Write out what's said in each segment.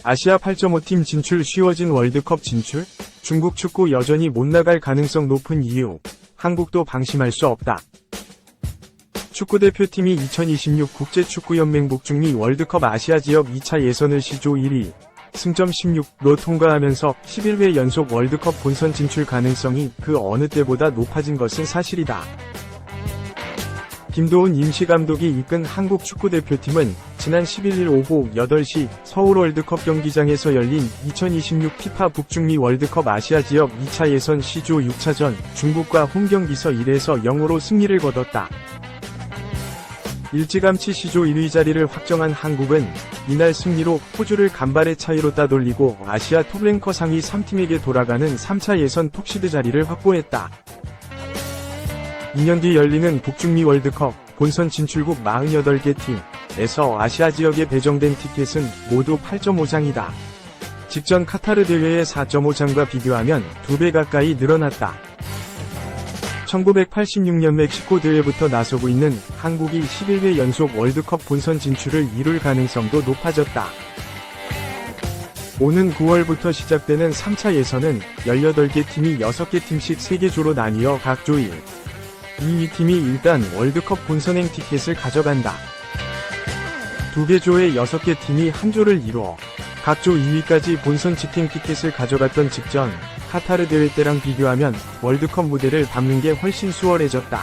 아시아 8.5팀 진출 쉬워진 월드컵 진출? 중국 축구 여전히 못 나갈 가능성 높은 이유, 한국도 방심할 수 없다. 축구대표팀이 2026 국제축구연맹 북중미 월드컵 아시아 지역 2차 예선을 시조 1위, 승점 16로 통과하면서 11회 연속 월드컵 본선 진출 가능성이 그 어느 때보다 높아진 것은 사실이다. 김도훈 임시감독이 이끈 한국 축구대표팀은 지난 11일 오후 8시 서울 월드컵 경기장에서 열린 2026 피파 북중미 월드컵 아시아 지역 2차 예선 시조 6차전 중국과 홈경기서 1에서 0으로 승리를 거뒀다. 일찌감치 시조 1위 자리를 확정한 한국은 이날 승리로 호주를 간발의 차이로 따돌리고 아시아 톱랭커 상위 3팀에게 돌아가는 3차 예선 톱시드 자리를 확보했다. 2년 뒤 열리는 북중미 월드컵 본선 진출국 48개 팀에서 아시아 지역에 배정된 티켓은 모두 8.5장이다. 직전 카타르 대회의 4.5장과 비교하면 2배 가까이 늘어났다. 1986년 멕시코 대회부터 나서고 있는 한국이 11회 연속 월드컵 본선 진출을 이룰 가능성도 높아졌다. 오는 9월부터 시작되는 3차 예선은 18개 팀이 6개 팀씩 3개 조로 나뉘어 각 조 1, 2위 팀이 일단 월드컵 본선행 티켓을 가져간다. 2개 조의 6개 팀이 한 조를 이루어 각 조 2위까지 본선 직행 티켓을 가져갔던 직전 카타르 대회 때랑 비교하면 월드컵 무대를 밟는 게 훨씬 수월해졌다.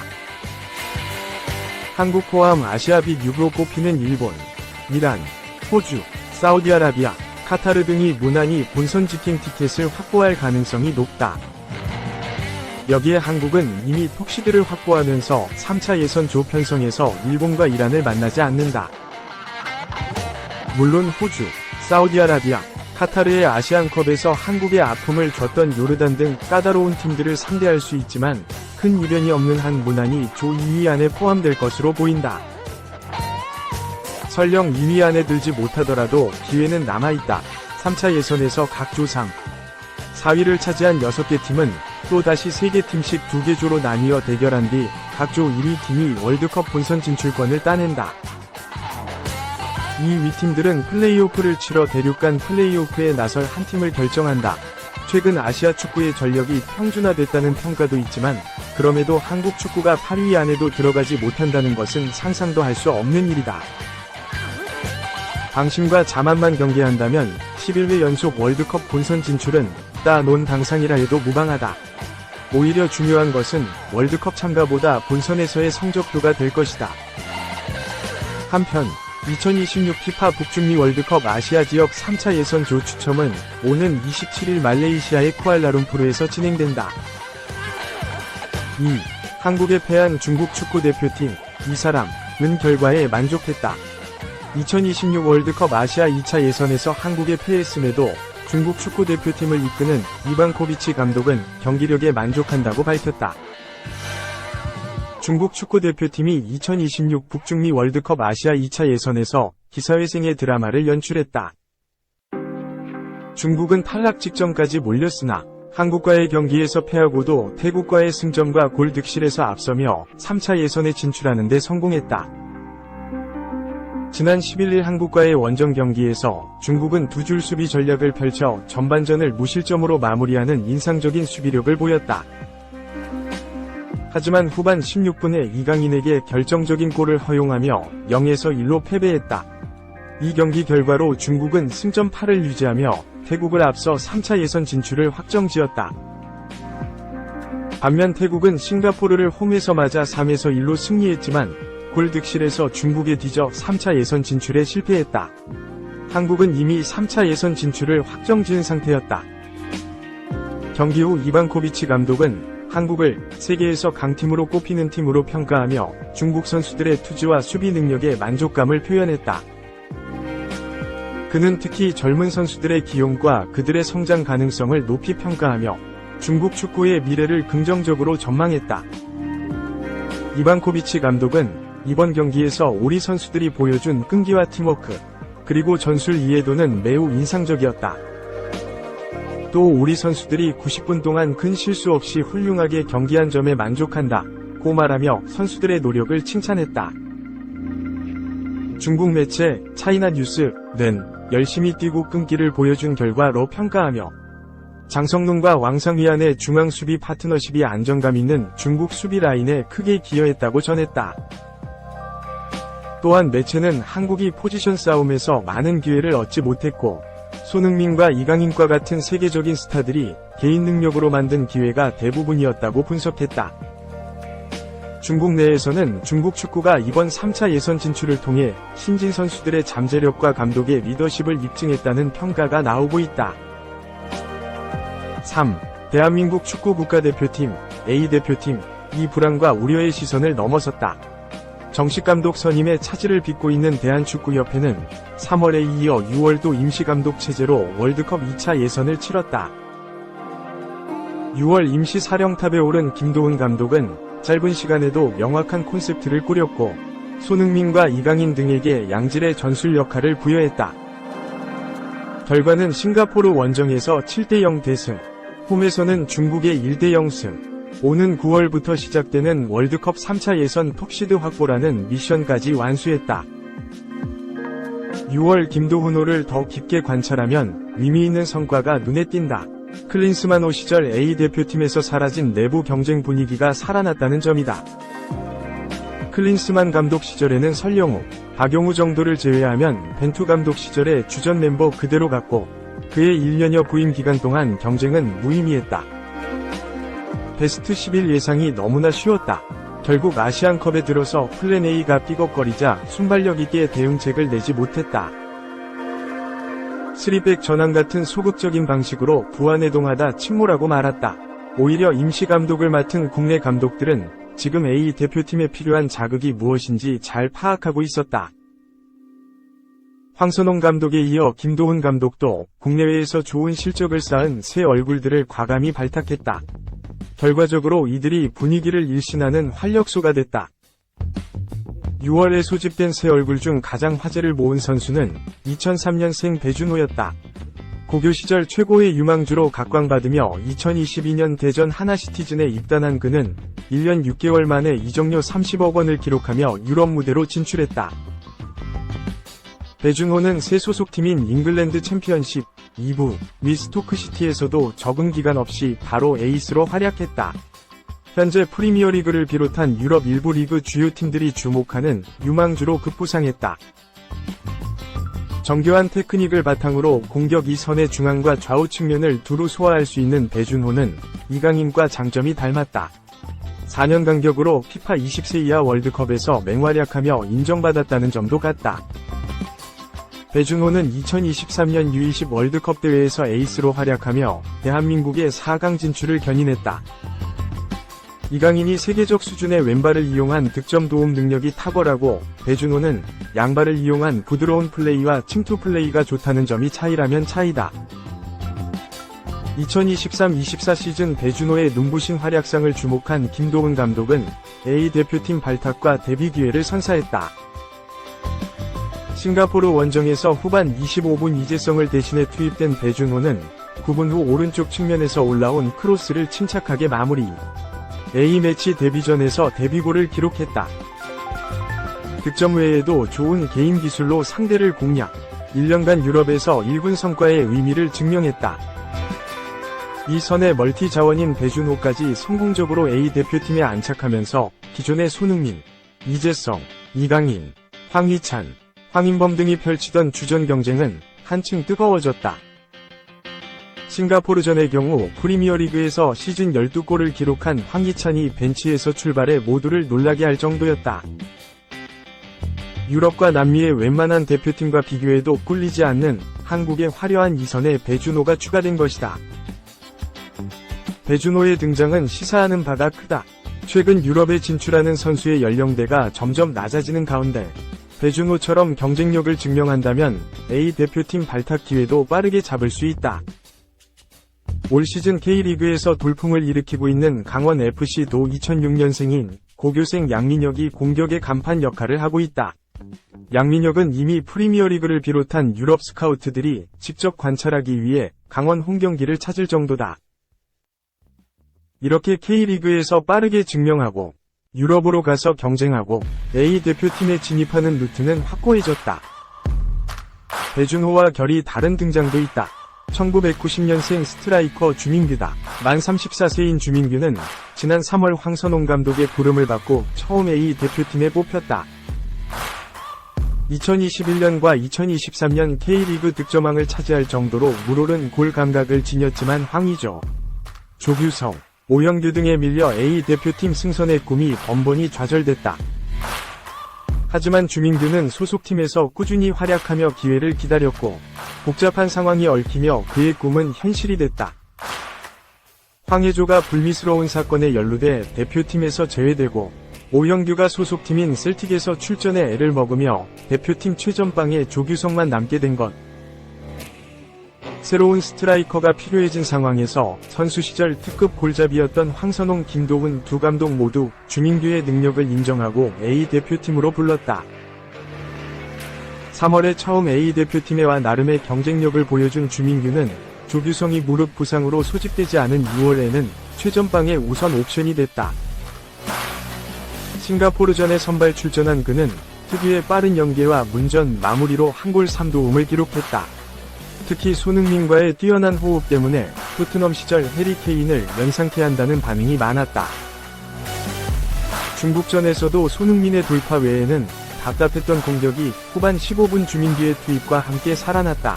한국 포함 아시아 빅 6으로 꼽히는 일본, 이란, 호주, 사우디아라비아, 카타르 등이 무난히 본선 직행 티켓을 확보할 가능성이 높다. 여기에 한국은 이미 톱시드를 확보하면서 3차 예선 조 편성에서 일본과 이란을 만나지 않는다. 물론 호주, 사우디아라비아, 카타르의 아시안컵에서 한국의 아픔을 줬던 요르단 등 까다로운 팀들을 상대할 수 있지만 큰 이변이 없는 한 무난히 조 2위 안에 포함될 것으로 보인다. 설령 2위 안에 들지 못하더라도 기회는 남아있다. 3차 예선에서 각 조 3, 4위를 차지한 6개 팀은 또다시 3개 팀씩 2개 조로 나뉘어 대결한 뒤 각 조 1위 팀이 월드컵 본선 진출권을 따낸다. 이 위팀들은 플레이오프를 치러 대륙간 플레이오프에 나설 한 팀을 결정한다. 최근 아시아 축구의 전력이 평준화됐다는 평가도 있지만 그럼에도 한국 축구가 8위 안에도 들어가지 못한다는 것은 상상도 할 수 없는 일이다. 방심과 자만만 경계한다면 11회 연속 월드컵 본선 진출은 따놓은 당상이라 해도 무방하다. 오히려 중요한 것은 월드컵 참가보다 본선에서의 성적표가 될 것이다. 한편 2026 피파 북중미 월드컵 아시아 지역 3차 예선 조 추첨은 오는 27일 말레이시아의 쿠알라룸푸르에서 진행된다. 2. 한국에 패한 중국 축구대표팀, 이 사람은 결과에 만족했다. 2026 월드컵 아시아 2차 예선에서 한국에 패했음에도 중국 축구대표팀을 이끄는 이방코비치 감독은 경기력에 만족한다고 밝혔다. 중국 축구대표팀이 2026 북중미 월드컵 아시아 2차 예선에서 기사회생의 드라마를 연출했다. 중국은 탈락 직전까지 몰렸으나 한국과의 경기에서 패하고도 태국과의 승점과 골 득실에서 앞서며 3차 예선에 진출하는 데 성공했다. 지난 11일 한국과의 원정 경기에서 중국은 두 줄 수비 전략을 펼쳐 전반전을 무실점으로 마무리하는 인상적인 수비력을 보였다. 하지만 후반 16분에 이강인에게 결정적인 골을 허용하며 0에서 1로 패배했다. 이 경기 결과로 중국은 승점 8을 유지하며 태국을 앞서 3차 예선 진출을 확정지었다. 반면 태국은 싱가포르를 홈에서 맞아 3에서 1로 승리했지만 골 득실에서 중국에 뒤져 3차 예선 진출에 실패했다. 한국은 이미 3차 예선 진출을 확정지은 상태였다. 경기 후 이방코비치 감독은 한국을 세계에서 강팀으로 꼽히는 팀으로 평가하며 중국 선수들의 투지와 수비 능력에 만족감을 표현했다. 그는 특히 젊은 선수들의 기용과 그들의 성장 가능성을 높이 평가하며 중국 축구의 미래를 긍정적으로 전망했다. 이방코비치 감독은 이번 경기에서 우리 선수들이 보여준 끈기와 팀워크, 그리고 전술 이해도는 매우 인상적이었다. 또 우리 선수들이 90분 동안 큰 실수 없이 훌륭하게 경기한 점에 만족한다 고말하며 선수들의 노력을 칭찬했다. 중국 매체 차이나 뉴스는 열심히 뛰고 끈기를 보여준 결과로 평가하며 장성룬과 왕상휘안의 중앙 수비 파트너십이 안정감 있는 중국 수비 라인에 크게 기여했다고 전했다. 또한 매체는 한국이 포지션 싸움에서 많은 기회를 얻지 못했고 손흥민과 이강인과 같은 세계적인 스타들이 개인 능력으로 만든 기회가 대부분이었다고 분석했다. 중국 내에서는 중국 축구가 이번 3차 예선 진출을 통해 신진 선수들의 잠재력과 감독의 리더십을 입증했다는 평가가 나오고 있다. 3. 대한민국 축구 국가대표팀, A대표팀, 이 불안과 우려의 시선을 넘어섰다. 정식 감독 선임의 차질을 빚고 있는 대한축구협회는 3월에 이어 6월도 임시감독 체제로 월드컵 2차 예선을 치렀다. 6월 임시 사령탑에 오른 김도훈 감독은 짧은 시간에도 명확한 콘셉트를 꾸렸고 손흥민과 이강인 등에게 양질의 전술 역할을 부여했다. 결과는 싱가포르 원정에서 7대0 대승, 홈에서는 중국의 1대0 승, 오는 9월부터 시작되는 월드컵 3차 예선 톱시드 확보라는 미션까지 완수했다. 6월 김도훈호를 더 깊게 관찰하면 의미 있는 성과가 눈에 띈다. 클린스만호 시절 A대표팀에서 사라진 내부 경쟁 분위기가 살아났다는 점이다. 클린스만 감독 시절에는 설영우, 박용우 정도를 제외하면 벤투 감독 시절의 주전 멤버 그대로 갔고 그의 1년여 부임 기간 동안 경쟁은 무의미했다. 베스트 11 예상이 너무나 쉬웠다. 결국 아시안컵에 들어서 플랜 A가 삐걱거리자 순발력 있게 대응책을 내지 못했다. 3백 전환 같은 소극적인 방식으로 부안해동하다 침몰하고 말았다. 오히려 임시감독을 맡은 국내 감독들은 지금 A 대표팀에 필요한 자극이 무엇인지 잘 파악하고 있었다. 황선홍 감독에 이어 김도훈 감독도 국내외에서 좋은 실적을 쌓은 새 얼굴들을 과감히 발탁했다. 결과적으로 이들이 분위기를 일신하는 활력소가 됐다. 6월에 소집된 새 얼굴 중 가장 화제를 모은 선수는 2003년생 배준호였다. 고교 시절 최고의 유망주로 각광받으며 2022년 대전 하나시티즌에 입단한 그는 1년 6개월 만에 이적료 30억 원을 기록하며 유럽 무대로 진출했다. 배준호는 새 소속팀인 잉글랜드 챔피언십 2부 미 스토크시티에서도 적응 기간 없이 바로 에이스로 활약했다. 현재 프리미어리그를 비롯한 유럽 일부 리그 주요 팀들이 주목하는 유망주로 급부상했다. 정교한 테크닉을 바탕으로 공격 2선의 중앙과 좌우 측면을 두루 소화할 수 있는 배준호는 이강인과 장점이 닮았다. 4년 간격으로 피파 20세 이하 월드컵에서 맹활약하며 인정받았다는 점도 같다. 배준호는 2023년 U20 월드컵 대회에서 에이스로 활약하며 대한민국의 4강 진출을 견인했다. 이강인이 세계적 수준의 왼발을 이용한 득점 도움 능력이 탁월하고 배준호는 양발을 이용한 부드러운 플레이와 침투 플레이가 좋다는 점이 차이라면 차이다. 2023-24 시즌 배준호의 눈부신 활약상을 주목한 김도훈 감독은 A대표팀 발탁과 데뷔 기회를 선사했다. 싱가포르 원정에서 후반 25분 이재성을 대신해 투입된 배준호는 9분 후 오른쪽 측면에서 올라온 크로스를 침착하게 마무리. A매치 데뷔전에서 데뷔골을 기록했다. 득점 외에도 좋은 개인 기술로 상대를 공략, 1년간 유럽에서 1군 성과의 의미를 증명했다. 이 선의 멀티 자원인 배준호까지 성공적으로 A대표팀에 안착하면서 기존의 손흥민, 이재성, 이강인, 황희찬, 황인범 등이 펼치던 주전 경쟁은 한층 뜨거워졌다. 싱가포르전의 경우 프리미어리그에서 시즌 12골을 기록한 황희찬이 벤치에서 출발해 모두를 놀라게 할 정도였다. 유럽과 남미의 웬만한 대표팀과 비교해도 꿀리지 않는 한국의 화려한 이선에 배준호가 추가된 것이다. 배준호의 등장은 시사하는 바가 크다. 최근 유럽에 진출하는 선수의 연령대가 점점 낮아지는 가운데 배준호처럼 경쟁력을 증명한다면 A대표팀 발탁 기회도 빠르게 잡을 수 있다. 올 시즌 K리그에서 돌풍을 일으키고 있는 강원FC도 2006년생인 고교생 양민혁이 공격의 간판 역할을 하고 있다. 양민혁은 이미 프리미어리그를 비롯한 유럽 스카우트들이 직접 관찰하기 위해 강원 홈경기를 찾을 정도다. 이렇게 K리그에서 빠르게 증명하고 유럽으로 가서 경쟁하고 A 대표팀에 진입하는 루트는 확고해졌다. 배준호와 결이 다른 등장도 있다. 1990년생 스트라이커 주민규다. 만 34세인 주민규는 지난 3월 황선홍 감독의 부름을 받고 처음 A 대표팀에 뽑혔다. 2021년과 2023년 K리그 득점왕을 차지할 정도로 물오른 골 감각을 지녔지만 황의조, 조규성, 오영규 등에 밀려 A 대표팀 승선의 꿈이 번번이 좌절됐다. 하지만 주민규는 소속팀에서 꾸준히 활약하며 기회를 기다렸고 복잡한 상황이 얽히며 그의 꿈은 현실이 됐다. 황의조가 불미스러운 사건에 연루돼 대표팀에서 제외되고 오영규가 소속팀인 셀틱에서 출전에 애를 먹으며 대표팀 최전방에 조규성만 남게 된 것. 새로운 스트라이커가 필요해진 상황에서 선수 시절 특급 골잡이였던 황선홍, 김도훈 두 감독 모두 주민규의 능력을 인정하고 A 대표팀으로 불렀다. 3월에 처음 A 대표팀에 와 나름의 경쟁력을 보여준 주민규는 조규성이 무릎 부상으로 소집되지 않은 6월에는 최전방의 우선 옵션이 됐다. 싱가포르전에 선발 출전한 그는 특유의 빠른 연계와 문전 마무리로 한 골 3도움을 기록했다. 특히 손흥민과의 뛰어난 호흡 때문에 토트넘 시절 해리 케인을 연상케 한다는 반응이 많았다. 중국전에서도 손흥민의 돌파 외에는 답답했던 공격이 후반 15분 주민규의 투입과 함께 살아났다.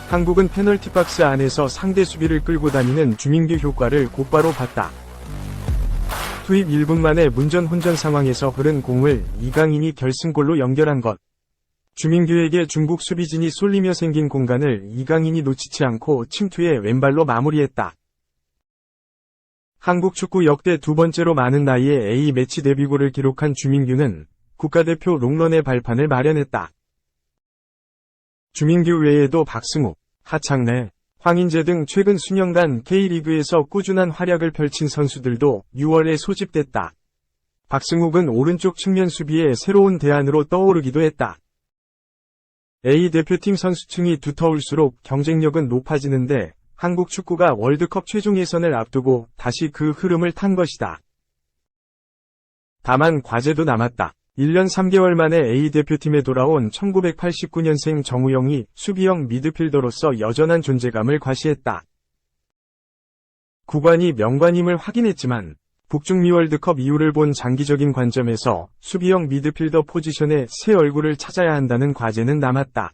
한국은 페널티 박스 안에서 상대 수비를 끌고 다니는 주민규 효과를 곧바로 봤다. 투입 1분 만에 문전 혼전 상황에서 흐른 공을 이강인이 결승골로 연결한 것. 주민규에게 중국 수비진이 쏠리며 생긴 공간을 이강인이 놓치지 않고 침투해 왼발로 마무리했다. 한국 축구 역대 두 번째로 많은 나이에 A 매치 데뷔골을 기록한 주민규는 국가대표 롱런의 발판을 마련했다. 주민규 외에도 박승욱, 하창래, 황인재 등 최근 수년간 K리그에서 꾸준한 활약을 펼친 선수들도 6월에 소집됐다. 박승욱은 오른쪽 측면 수비의 새로운 대안으로 떠오르기도 했다. A 대표팀 선수층이 두터울수록 경쟁력은 높아지는데 한국 축구가 월드컵 최종 예선을 앞두고 다시 그 흐름을 탄 것이다. 다만 과제도 남았다. 1년 3개월 만에 A 대표팀에 돌아온 1989년생 정우영이 수비형 미드필더로서 여전한 존재감을 과시했다. 구관이 명관임을 확인했지만 북중미 월드컵 이후를 본 장기적인 관점에서 수비형 미드필더 포지션에 새 얼굴을 찾아야 한다는 과제는 남았다.